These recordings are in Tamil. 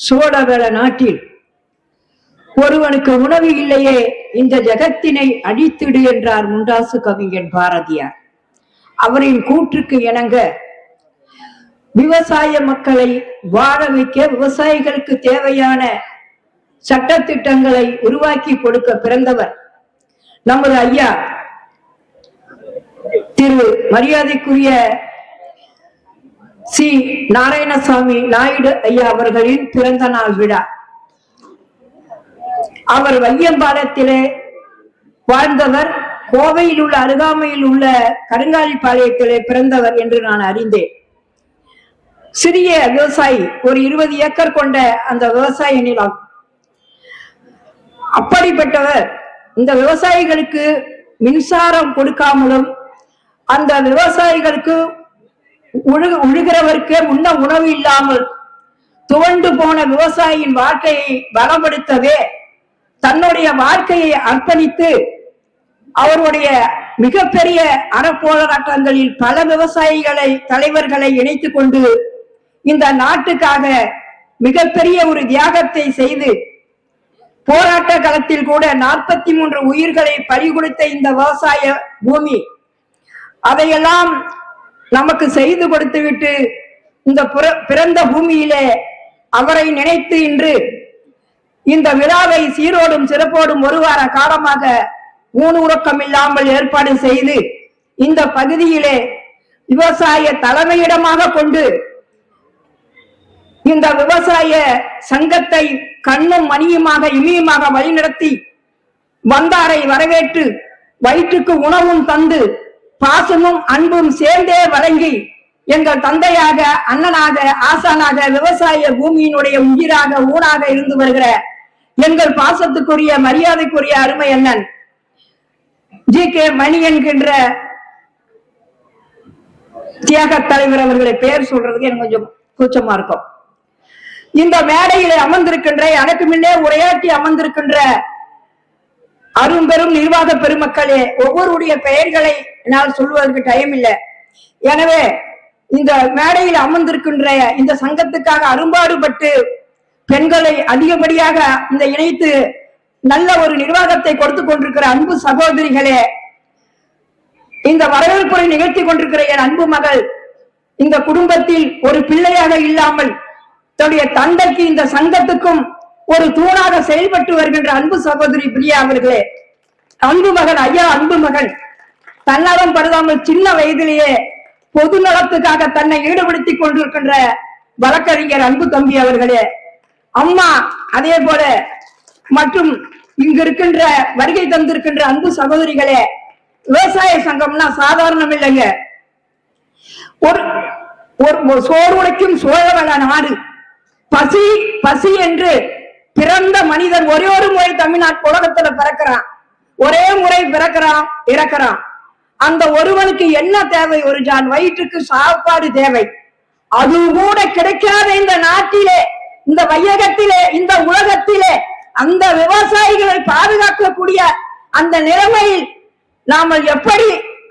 சோழவள நாட்டில் ஒருவனுக்கு உணவு இல்லையே இந்த ஜகத்தினை அழித்திடு என்றார் முண்டாசு கவிஞன் பாரதியார். அவரின் கூற்றுக்கு இணங்க விவசாய மக்களை வாழ வைக்க விவசாயிகளுக்கு தேவையான சட்டத்திட்டங்களை உருவாக்கி கொடுக்க பிறந்தவர் நமது ஐயா திரு மரியாதைக்குரிய சி நாராயணசாமி நாயுடு ஐயா அவர்களின் பிறந்த நாள் விழா. அவர் வையம்பாளையத்திலே வாழ்ந்தவர். கோவையில் உள்ள அருகாமையில் உள்ள கருங்காலிப்பாளையத்திலே பிறந்தவர் என்று நான் அறிந்தேன். சிறிய விவசாயி, ஒரு 20 ஏக்கர் கொண்ட அந்த விவசாய நிலம். அப்படிப்பட்டவர் இந்த விவசாயிகளுக்கு மின்சாரம் கொடுக்காமலும் அந்த விவசாயிகளுக்கு உழுகிறவருக்கு முன்ன உணவு இல்லாமல் துவண்டு போன விவசாயியின் வாழ்க்கையை பலப்படுத்தவே தன்னுடைய வாழ்க்கையை அர்ப்பணித்து அவருடைய மிகப்பெரிய அறப்போராட்டங்களில் பல விவசாயிகளை தலைவர்களை இணைத்துக் கொண்டு இந்த நாட்டுக்காக மிகப்பெரிய ஒரு தியாகத்தை செய்து போராட்ட களத்தில் கூட 43 உயிர்களை பறிகொடுத்த இந்த விவசாய பூமி அதையெல்லாம் நமக்கு செய்து கொடுத்து விட்டு இந்த பிறந்த பூமியிலே அவரை நினைத்து இன்று இந்த விழாவை சீரோடும் சிறப்போடும் ஒரு வார காலமாக ஊன் உறக்கம் இல்லாமல் ஏற்பாடு செய்து இந்த பகுதியிலே விவசாய தலைமையிடமாக கொண்டு இந்த விவசாய சங்கத்தை கண்ணும் மணியுமாக இமியுமாக வழிநடத்தி வந்தாரை வரவேற்று வயிற்றுக்கு உணவும் தந்து பாசமும் அன்பும் சேர்ந்தே வழங்கி எங்கள் தந்தையாக, அண்ணனாக, ஆசானாக, விவசாய பூமியினுடைய உயிராக ஊனாக இருந்து வருகிற எங்கள் பாசத்துக்குரிய மரியாதைக்குரிய அருமை அண்ணன் GK மணி என்கின்ற தியாக தலைவர் அவர்களை பெயர் சொல்றதுக்கு எனக்கு கொஞ்சம் கூச்சமா இருக்கும். இந்த மேடையில அமர்ந்திருக்கின்ற, எனக்கு முன்னே உரையாற்றி அமர்ந்திருக்கின்ற அரும்பெரும் நிர்வாக பெருமக்களே, ஒவ்வொருடைய பெயர்களை என்னால் சொல்வதற்கு டைம் இல்லை. எனவே இந்த மேடையில் அமர்ந்திருக்கின்ற இந்த சங்கத்துக்காக அரும்பாடுபட்டு பெண்களை அதிகப்படியாக இந்த இணைத்து நல்ல ஒரு நிர்வாகத்தை கொடுத்து கொண்டிருக்கிற அன்பு சகோதரிகளே, இந்த வரவேற்புரை நிகழ்த்தி கொண்டிருக்கிற என் அன்பு மகள், இந்த குடும்பத்தில் ஒரு பிள்ளையாக இல்லாமல் தன்னுடைய தந்தைக்கு இந்த சங்கத்துக்கும் ஒரு தூணாக செயல்பட்டு வருகின்ற அன்பு சகோதரி பிரியா அவர்களே, அன்பு மகன் ஐயா, அன்பு மகன் தன்னலம் பருதாமல் சின்ன வயதிலேயே பொது நலத்துக்காக தன்னை ஈடுபடுத்திக் கொண்டிருக்கின்ற வழக்கறிஞர் அன்பு தம்பி அவர்களே, அம்மா அதே போல மற்றும் இங்கு இருக்கின்ற வருகை தந்திருக்கின்ற அன்பு சகோதரிகளே, விவசாய சங்கம்னா சாதாரணம் இல்லைங்க. ஒரு சோறு உழைக்கும் சோழவள நாடு. பசி பசி என்று பிறந்த மனிதன் ஒரே ஒரு முறை தமிழ்நாட்டு உலகத்துல பிறக்கிறான், ஒரே முறை பிறக்கிறான், இறக்கிறான். அந்த ஒருவனுக்கு என்ன தேவை? ஒரு ஜான் வயிற்றுக்கு சாப்பாடு தேவை. அது கூட கிடைக்காத இந்த நாட்டிலே, இந்த வையகத்திலே, இந்த உலகத்திலே அந்த விவசாயிகளை பாதுகாக்கக்கூடிய அந்த நிலைமையில் நாம் எப்படி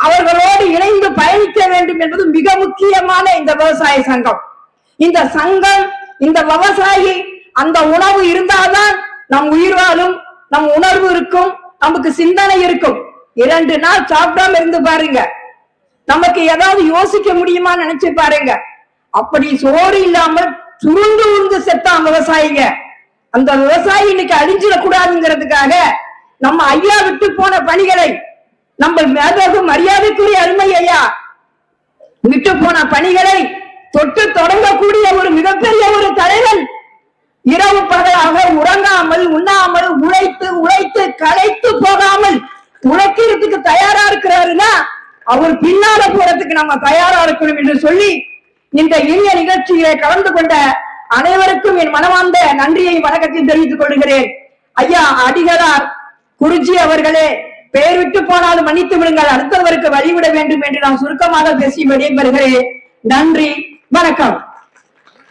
அவர்களோடு இணைந்து பயணிக்க வேண்டும் என்பது மிக முக்கியமான இந்த விவசாய சங்கம். இந்த சங்கம், இந்த விவசாயி, அந்த உணவு இருந்தால்தான் நம் உயிர் வாழும், நம் உணர்வு இருக்கும், நமக்கு சிந்தனை இருக்கும். 2 நாள் சாப்பிடாம இருந்து பாருங்க, நமக்கு ஏதாவது யோசிக்க முடியுமா நினைச்சு பாருங்க. அப்படி சோறு இல்லாமல் சுருண்டு உருந்து செத்தான் விவசாயிங்க. அந்த விவசாயி இன்னைக்கு அழிஞ்சிடக்கூடாதுங்கிறதுக்காக நம்ம ஐயா விட்டு போன பணிகளை, நம்ம மேதோகும் மரியாதைக்குரிய அருமை ஐயா விட்டு போன பணிகளை தொட்டு தொடங்கக்கூடிய ஒரு மிகப்பெரிய ஒரு தலைவன் இரவு பகலாக உறங்காமல் உண்ணாமல் உழைத்து உழைத்து களைத்து போகாமல் உழைக்கிறதுக்கு தயாரா இருக்கிறாருன்னா அவர் பின்னால போறதுக்கு நம்ம தயாரா இருக்கணும் என்று சொல்லி இந்த இனிய நிகழ்ச்சியிலே கலந்து கொண்ட அனைவருக்கும் என் மனமார்ந்த நன்றியை வணக்கத்தையும் தெரிவித்துக் கொள்கிறேன். ஐயா அடிகளார் குருஜி அவர்களே, பெயர் விட்டு போனாலும் மன்னித்து விடுங்கள், அடுத்தவருக்கு வழிவிட வேண்டும் என்று நான் சுருக்கமாக பேசி விடைபெறுகிறேன். நன்றி, வணக்கம்.